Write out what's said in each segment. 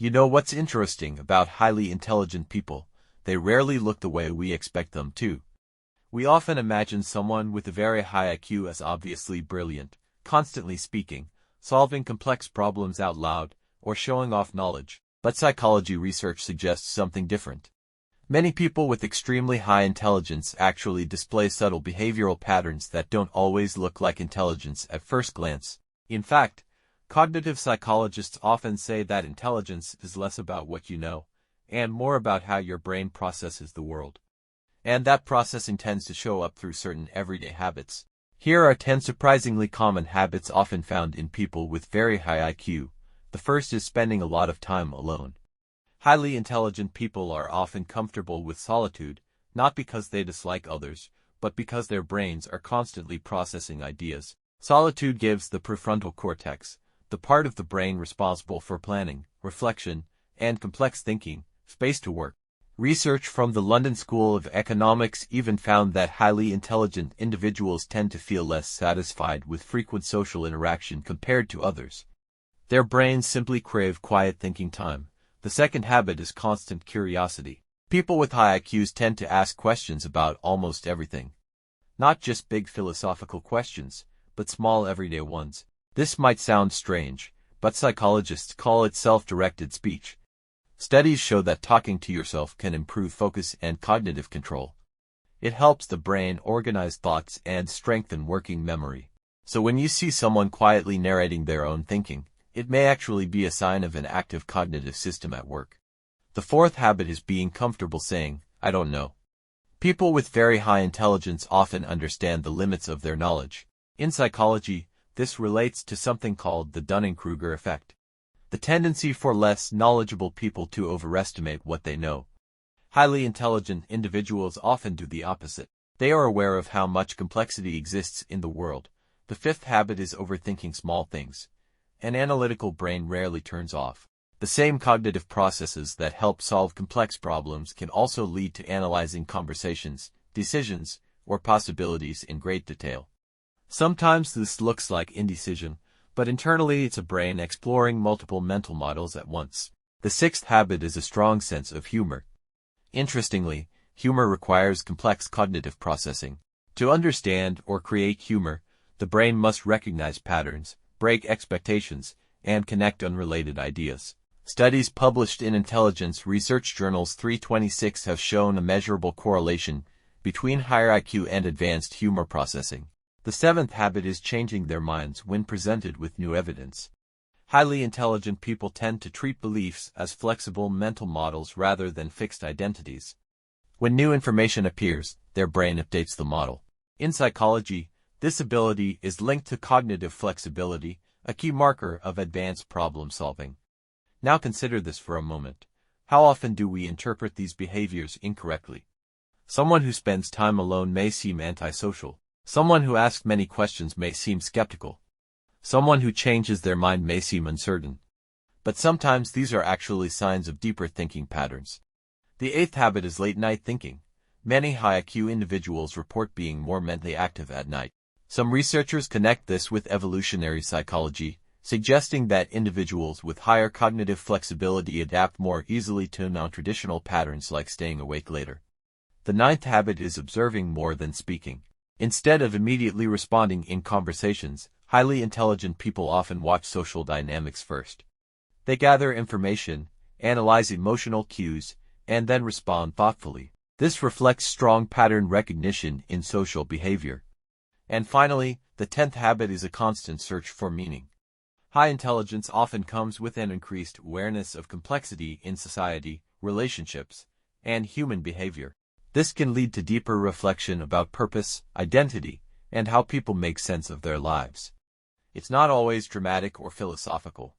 You know what's interesting about highly intelligent people? They rarely look the way we expect them to. We often imagine someone with a very high IQ as obviously brilliant, constantly speaking, solving complex problems out loud, or showing off knowledge. But psychology research suggests something different. Many people with extremely high intelligence actually display subtle behavioral patterns that don't always look like intelligence at first glance. In fact, cognitive psychologists often say that intelligence is less about what you know, and more about how your brain processes the world. And that processing tends to show up through certain everyday habits. Here are 10 surprisingly common habits often found in people with very high IQ. The first is spending a lot of time alone. Highly intelligent people are often comfortable with solitude, not because they dislike others, but because their brains are constantly processing ideas. Solitude gives the prefrontal cortex, the part of the brain responsible for planning, reflection, and complex thinking, space to work. Research from the London School of Economics even found that highly intelligent individuals tend to feel less satisfied with frequent social interaction compared to others. Their brains simply crave quiet thinking time. The second habit is constant curiosity. People with high IQs tend to ask questions about almost everything. Not just big philosophical questions, but small everyday ones. This might sound strange, but psychologists call it self-directed speech. Studies show that talking to yourself can improve focus and cognitive control. It helps the brain organize thoughts and strengthen working memory. So when you see someone quietly narrating their own thinking, it may actually be a sign of an active cognitive system at work. The fourth habit is being comfortable saying, "I don't know." People with very high intelligence often understand the limits of their knowledge. In psychology, this relates to something called the Dunning-Kruger effect, the tendency for less knowledgeable people to overestimate what they know. Highly intelligent individuals often do the opposite. They are aware of how much complexity exists in the world. The fifth habit is overthinking small things. An analytical brain rarely turns off. The same cognitive processes that help solve complex problems can also lead to analyzing conversations, decisions, or possibilities in great detail. Sometimes this looks like indecision, but internally it's a brain exploring multiple mental models at once. The sixth habit is a strong sense of humor. Interestingly, humor requires complex cognitive processing. To understand or create humor, the brain must recognize patterns, break expectations, and connect unrelated ideas. Studies published in Intelligence Research Journals 326 have shown a measurable correlation between higher IQ and advanced humor processing. The seventh habit is changing their minds when presented with new evidence. Highly intelligent people tend to treat beliefs as flexible mental models rather than fixed identities. When new information appears, their brain updates the model. In psychology, this ability is linked to cognitive flexibility, a key marker of advanced problem solving. Now consider this for a moment. How often do we interpret these behaviors incorrectly? Someone who spends time alone may seem antisocial. Someone who asks many questions may seem skeptical. Someone who changes their mind may seem uncertain. But sometimes these are actually signs of deeper thinking patterns. The eighth habit is late-night thinking. Many high IQ individuals report being more mentally active at night. Some researchers connect this with evolutionary psychology, suggesting that individuals with higher cognitive flexibility adapt more easily to non-traditional patterns like staying awake later. The ninth habit is observing more than speaking. Instead of immediately responding in conversations, highly intelligent people often watch social dynamics first. They gather information, analyze emotional cues, and then respond thoughtfully. This reflects strong pattern recognition in social behavior. And finally, the 10th habit is a constant search for meaning. High intelligence often comes with an increased awareness of complexity in society, relationships, and human behavior. This can lead to deeper reflection about purpose, identity, and how people make sense of their lives. It's not always dramatic or philosophical.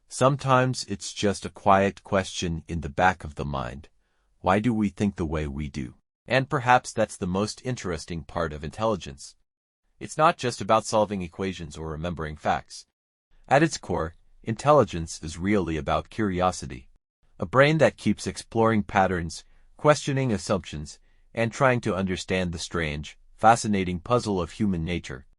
Sometimes it's just a quiet question in the back of the mind. Why do we think the way we do? And perhaps that's the most interesting part of intelligence. It's not just about solving equations or remembering facts. At its core, intelligence is really about curiosity. A brain that keeps exploring patterns, questioning assumptions, and trying to understand the strange, fascinating puzzle of human nature.